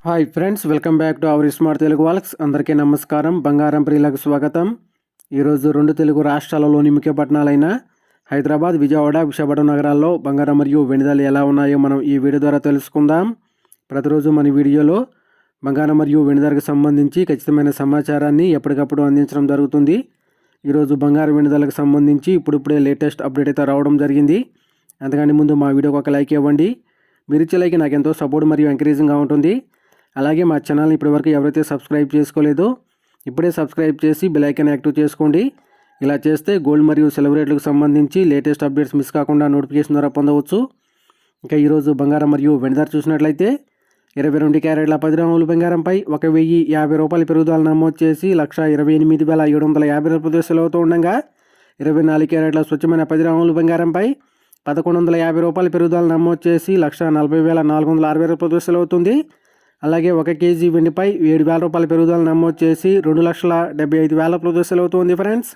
Hi friends, welcome back to our smart Telugu vlogs. అందరికీ నమస్కారం. బంగారం ప్రియులకు స్వాగతం. ఈరోజు రెండు తెలుగు రాష్ట్రాలలోని ముఖ్య పట్టణాలైన హైదరాబాద్, విజయవాడ, విశాఖపట్నం నగరాల్లో బంగారం మరియు వెండి ధరలు ఎలా ఉన్నాయో మనం ఈ వీడియో ద్వారా తెలుసుకుందాం. ప్రతిరోజు మన వీడియోలో బంగారం మరియు వెండి ధరకు సంబంధించి ఖచ్చితమైన సమాచారాన్ని ఎప్పటికప్పుడు అందించడం జరుగుతుంది. ఈరోజు బంగారం వెండి ధరలకు సంబంధించి ఇప్పుడిప్పుడే లేటెస్ట్ అప్డేట్ అయితే రావడం జరిగింది. అంతకంటే ముందు మా వీడియోకి ఒక లైక్ ఇవ్వండి. మీరు ఇచ్చే లైక్ నాకు ఎంతో సపోర్ట్ మరియు ఎంకరేజింగ్గా ఉంటుంది. అలాగే మా ఛానల్ని ఇప్పటివరకు ఎవరైతే సబ్స్క్రైబ్ చేసుకోలేదో ఇప్పుడే సబ్స్క్రైబ్ చేసి బెల్ ఐకాన్ యాక్టివ్ చేసుకోండి. ఇలా చేస్తే గోల్డ్ మరియు సిల్వర్ రేట్లకు సంబంధించి లేటెస్ట్ అప్డేట్స్ మిస్ కాకుండా నోటిఫికేషన్ ద్వారా పొందవచ్చు. ఇంకా ఈరోజు బంగారం మరియు వెండి ధర చూసినట్లయితే 22 క్యారెట్ల 10 గ్రాముల బంగారంపై 1050 రూపాయల పెరుగుదల నమోదు చేసి 128,750 రూపాయలు సెలవుతూ ఉండగా 24 క్యారెట్ల స్వచ్ఛమైన 10 గ్రాముల బంగారంపై 1150 రూపాయల పెరుగుదల నమోదు చేసి 140,460 రూపాయలు సెలవుతుంది. అలాగే 1 కేజీ వెండిపై 7,000 రూపాయల పెరుగుదల నమోదు చేసి 2,75,000 రూపాయలు సెలవుతుంది ఫ్రెండ్స్.